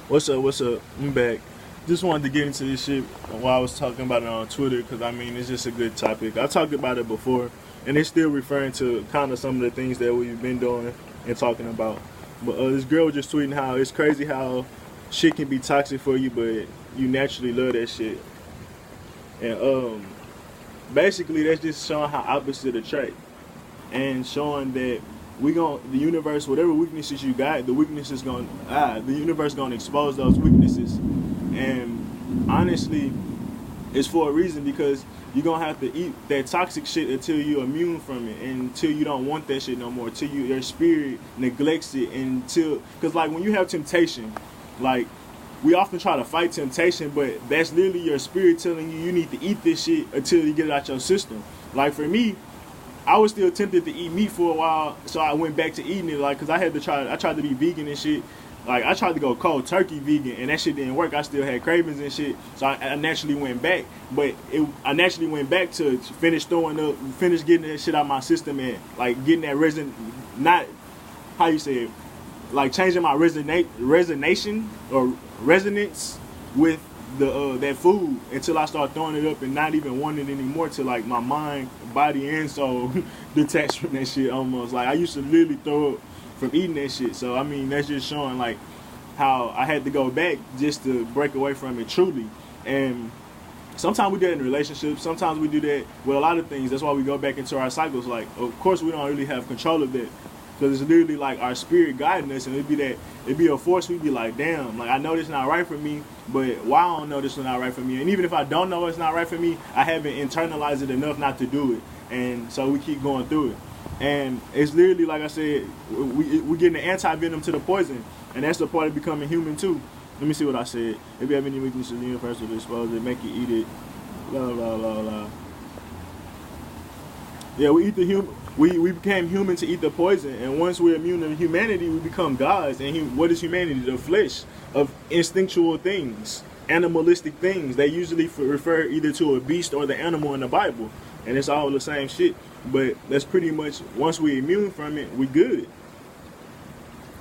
What's up? What's up? I'm back. Just wanted to get into this shit while I was talking about it on Twitter because I mean it's just a good topic. I talked about it before, and it's still referring to kind of some of the things that we've been doing and talking about. But this girl was just tweeting how it's crazy how shit can be toxic for you, but you naturally love that shit. And basically that's just showing how opposite attract and showing that we gon' the universe, whatever weaknesses you got, the weaknesses going the universe gonna expose those weaknesses. And honestly, it's for a reason because you're gonna have to eat that toxic shit until you're immune from it, and until you don't want that shit no more, till your spirit neglects it, until because like when you have temptation, like we often try to fight temptation, but that's literally your spirit telling you need to eat this shit until you get it out your system. Like for me, I was still tempted to eat meat for a while, so I went back to eating it, like, cause I had to try. I tried to be vegan and shit. Like I tried to go cold turkey vegan, and that shit didn't work. I still had cravings and shit, so I naturally went back. But I naturally went back to finish getting that shit out of my system, and like getting that not how you say it, like changing my resonation or resonance with the that food until I start throwing it up and not even wanting it anymore, till like my mind, body, and soul detached from that shit almost. Like I used to literally throw up from eating that shit. So I mean that's just showing like how I had to go back just to break away from it truly. And sometimes we do that in relationships. Sometimes we do that with a lot of things. That's why we go back into our cycles. Like, of course, we don't really have control of that because it's literally like our spirit guiding us, and it'd be a force. We'd be like, damn, like I know this not right for me, but why I don't know this is not right for me? And even if I don't know it's not right for me, I haven't internalized it enough not to do it, and so we keep going through it. And it's literally like I said, we getting the anti venom to the poison, and that's the part of becoming human too. Let me see what I said. If you have any weaknesses in the universe, will expose it, make you eat it. Blah blah blah blah. Yeah, we eat the human. We became human to eat the poison, and once we're immune to humanity, we become gods. And what is humanity? The flesh of instinctual things, animalistic things. They usually refer either to a beast or the animal in the Bible, and it's all the same shit. But that's pretty much once we're immune from it, we good.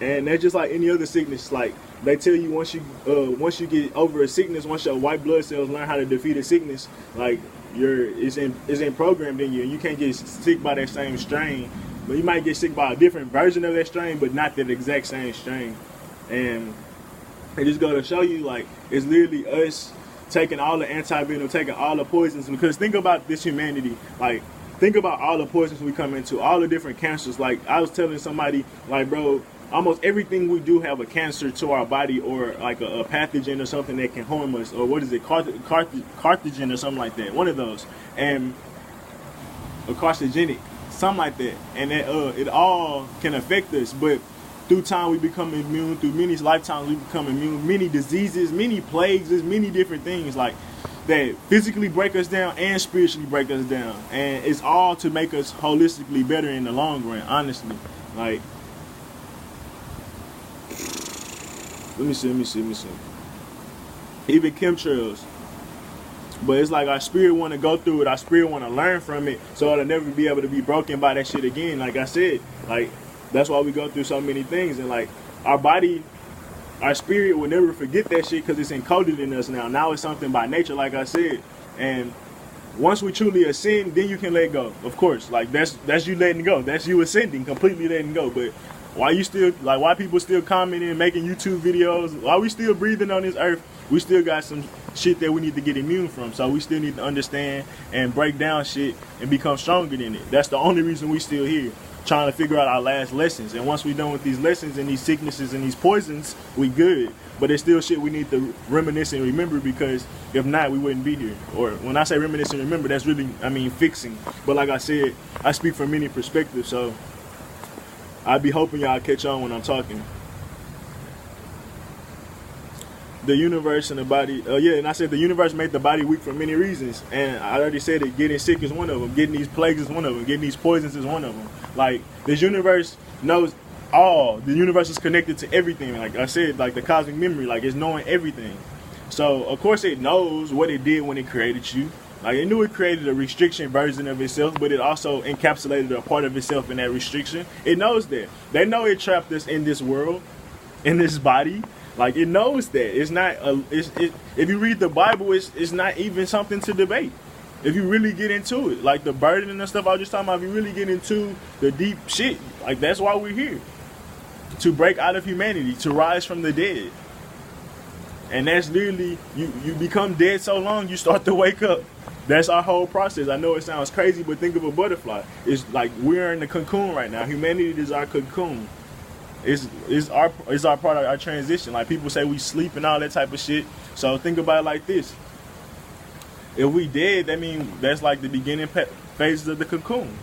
And that's just like any other sickness. Like they tell you, once you get over a sickness, once your white blood cells learn how to defeat a sickness, like it's programmed in you, and you can't get sick by that same strain. But you might get sick by a different version of that strain, but not that exact same strain. And it just go to show you, like, it's literally us taking all the anti-venom, taking all the poisons. Because think about this humanity, like, think about all the poisons we come into, all the different cancers. Like, I was telling somebody, like, bro, almost everything we do have a cancer to our body, or like a pathogen or something that can harm us, or what is it, carcinogen or something like that, one of those, and a carcinogenic, something like that, and that it all can affect us. But through time we become immune, through many lifetimes we become immune, many diseases, many plagues, there's many different things like that physically break us down and spiritually break us down, and it's all to make us holistically better in the long run, honestly. Like, let me see. Even chemtrails. But it's like our spirit want to go through it. Our spirit want to learn from it, so it'll never be able to be broken by that shit again. Like I said, like that's why we go through so many things. And like our body, our spirit will never forget that shit because it's encoded in us now. Now it's something by nature, like I said. And once we truly ascend, then you can let go. Of course, like that's you letting go. That's you ascending, completely letting go. But why people still commenting, making YouTube videos, why we still breathing on this earth, we still got some shit that we need to get immune from. So we still need to understand and break down shit and become stronger than it. That's the only reason we still here, trying to figure out our last lessons. And once we done with these lessons and these sicknesses and these poisons, we good. But it's still shit we need to reminisce and remember, because if not, we wouldn't be here. Or when I say reminisce and remember, that's really, I mean, fixing. But like I said, I speak from many perspectives, so I be hoping y'all catch on when I'm talking. The universe and the body, and I said the universe made the body weak for many reasons. And I already said that getting sick is one of them. Getting these plagues is one of them. Getting these poisons is one of them. Like, this universe knows all. The universe is connected to everything. Like I said, like the cosmic memory, like it's knowing everything. So, of course, it knows what it did when it created you. Like, it knew it created a restriction version of itself, but it also encapsulated a part of itself in that restriction. It knows that. They know it trapped us in this world, in this body. Like, it knows that it's not. If you read the Bible, it's not even something to debate. If you really get into it, like the burden and stuff I was just talking about, if you really get into the deep shit, like that's why we're here, to break out of humanity, to rise from the dead. And that's literally, you become dead so long, you start to wake up. That's our whole process. I know it sounds crazy, but think of a butterfly. It's like we're in the cocoon right now. Humanity is our cocoon. It's our part of our transition. Like people say we sleep and all that type of shit. So think about it like this. If we dead, that means that's like the beginning phases of the cocoon.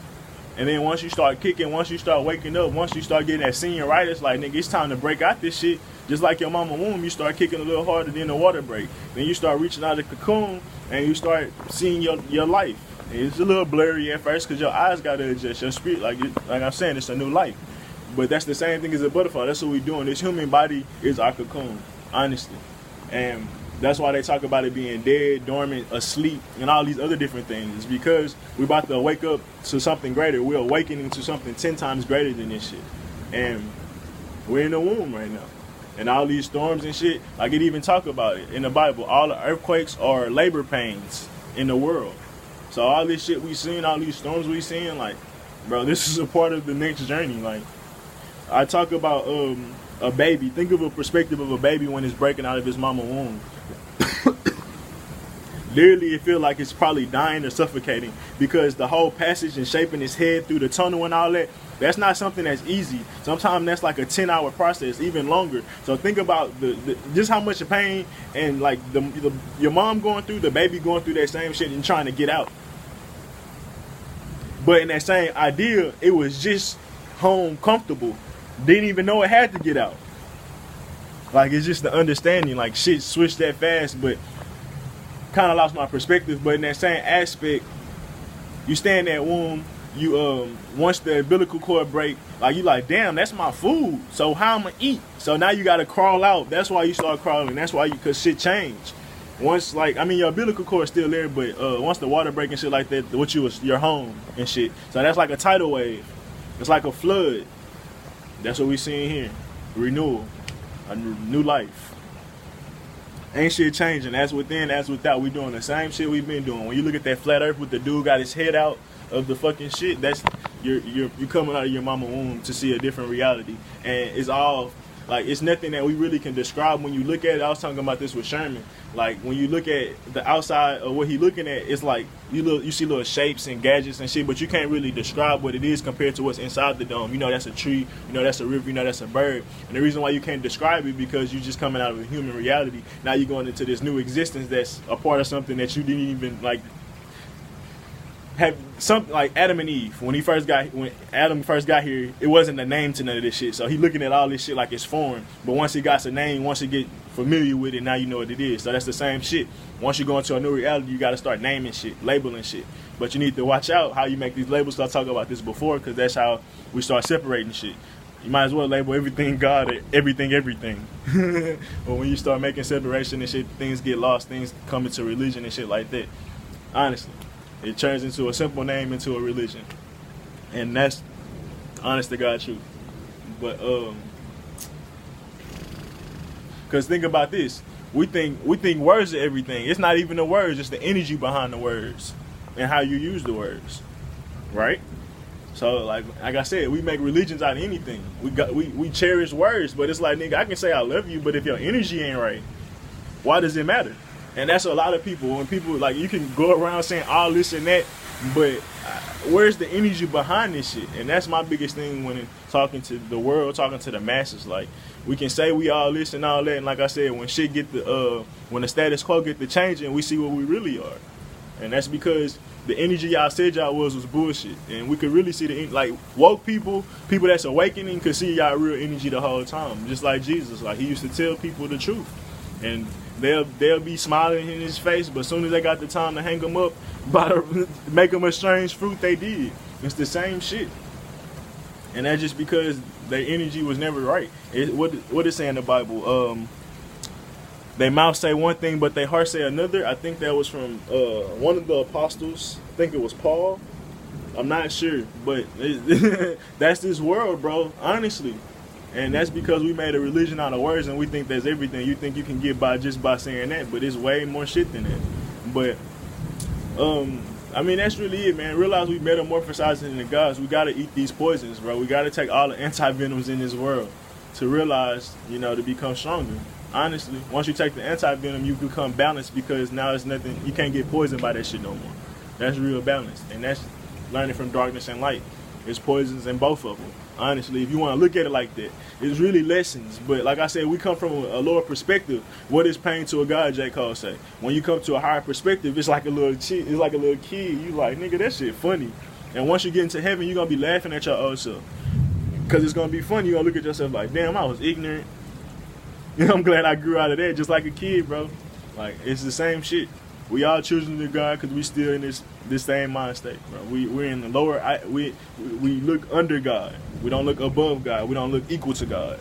And then once you start kicking, once you start waking up, once you start getting that senioritis, like, nigga, it's time to break out this shit. Just like your mama womb, you start kicking a little harder than the water break. Then you start reaching out of the cocoon and you start seeing your life. And it's a little blurry at first because your eyes got to adjust. Your spirit, like I'm saying, it's a new life. But that's the same thing as a butterfly. That's what we're doing. This human body is our cocoon, honestly. And that's why they talk about it being dead, dormant, asleep, and all these other different things. It's because we're about to wake up to something greater. We're awakening to something 10 times greater than this shit. And we're in the womb right now. And all these storms and shit, like it even talk about it in the Bible. All the earthquakes are labor pains in the world. So all this shit we seeing, all these storms we seeing, like, bro, this is a part of the next journey. Like, I talk about a baby. Think of a perspective of a baby when it's breaking out of his mama womb. Literally, it feels like it's probably dying or suffocating because the whole passage and shaping its head through the tunnel and all that, that's not something that's easy. Sometimes that's like a 10-hour process, even longer. So think about the just how much pain and like your mom going through, the baby going through that same shit and trying to get out. But in that same idea, it was just home comfortable. Didn't even know it had to get out. Like, it's just the understanding, like shit switched that fast, but kind of lost my perspective. But in that same aspect, you stay in that womb, you once the umbilical cord break, like you like, damn, that's my food, so how I'm gonna eat? So now you gotta crawl out. That's why you start crawling. That's why cause shit changed. Once, like, I mean, your umbilical cord is still there, but once the water break and shit like that, your home and shit. So that's like a tidal wave. It's like a flood. That's what we seeing here. Renewal. A new life. Ain't shit changing. As within, as without. We doing the same shit we've been doing. When you look at that flat earth with the dude got his head out of the fucking shit, that's you're coming out of your mama womb to see a different reality. And it's all like, it's nothing that we really can describe when you look at it. I was talking about this with Sherman. Like, when you look at the outside of what he looking at, it's like you see little shapes and gadgets and shit, but you can't really describe what it is compared to what's inside the dome. You know that's a tree, you know that's a river, you know that's a bird. And the reason why you can't describe it because you're just coming out of a human reality. Now you're going into this new existence that's a part of something that you didn't even like have. Something like Adam and Eve. When Adam first got here, it wasn't a name to none of this shit. So he looking at all this shit like it's foreign. But once he got a name, once you get familiar with it, now you know what it is. So that's the same shit. Once you go into a new reality, you got to start naming shit, labeling shit. But you need to watch out how you make these labels. I talked about this before because that's how we start separating shit. You might as well label everything God or everything. But when you start making separation and shit, things get lost. Things come into religion and shit like that. Honestly. It turns into a simple name into a religion. And that's honest to God truth. But because think about this. We think words are everything. It's not even the words, it's the energy behind the words and how you use the words. Right? So like I said, we make religions out of anything. We cherish words, but it's like, nigga, I can say I love you, but if your energy ain't right, why does it matter? And that's a lot of people. When people, like, you can go around saying all this and that, but where's the energy behind this shit? And that's my biggest thing when talking to the world, talking to the masses. Like, we can say we all this and all that, and like I said, when shit get when the status quo get to changing, we see what we really are. And that's because the energy y'all said y'all was bullshit. And we could really see like, woke people that's awakening could see y'all real energy the whole time. Just like Jesus. Like, he used to tell people the truth. And they'll be smiling in his face, but as soon as they got the time to hang him up, make him a strange fruit, they did. It's the same shit. And that's just because their energy was never right. What it say in the Bible? They mouth say one thing, but their heart say another. I think that was from one of the apostles. I think it was Paul. I'm not sure, but that's this world, bro. Honestly. And that's because we made a religion out of words and we think that's everything. You think you can get by just by saying that, but it's way more shit than that. But I mean, that's really it, man. Realize we metamorphosizing into gods. We gotta eat these poisons, bro. We gotta take all the anti-venoms in this world to realize, you know, to become stronger. Honestly, once you take the anti-venom, you become balanced, because now it's nothing, you can't get poisoned by that shit no more. That's real balance, and that's learning from darkness and light. There's poisons in both of them. Honestly, if you want to look at it like that, it's really lessons. But like I said, we come from a lower perspective. What is pain to a God, J. Cole say? When you come to a higher perspective, it's like a little kid. It's like a little kid. You like, nigga, that shit funny. And once you get into heaven, you're gonna be laughing at your old self, cause it's gonna be funny. You're gonna look at yourself like, damn, I was ignorant. You know, I'm glad I grew out of that, just like a kid, bro. Like, it's the same shit. We all children of God because we still in this same mind state, bro. We're in the lower. We look under God. We don't look above God. We don't look equal to God.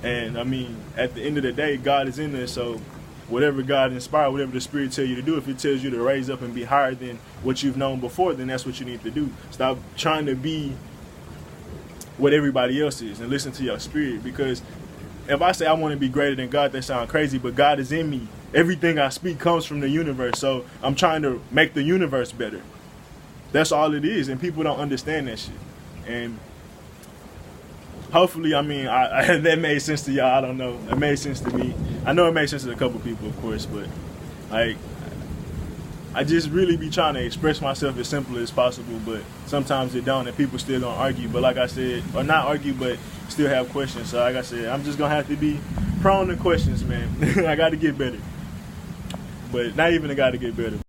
And I mean, at the end of the day, God is in there. So whatever God inspired, whatever the Spirit tell you to do, if it tells you to raise up and be higher than what you've known before, then that's what you need to do. Stop trying to be what everybody else is and listen to your spirit. Because if I say I want to be greater than God, that sounds crazy. But God is in me. Everything I speak comes from the universe, so I'm trying to make the universe better. That's all it is, and people don't understand that shit. And hopefully, I mean, that made sense to y'all. I don't know. It made sense to me. I know it made sense to a couple people, of course, but like, I just really be trying to express myself as simple as possible, but sometimes it don't, and people still don't argue. But like I said, or not argue, but still have questions. So like I said, I'm just gonna have to be prone to questions, man. I got to get better. But not even a guy to get better.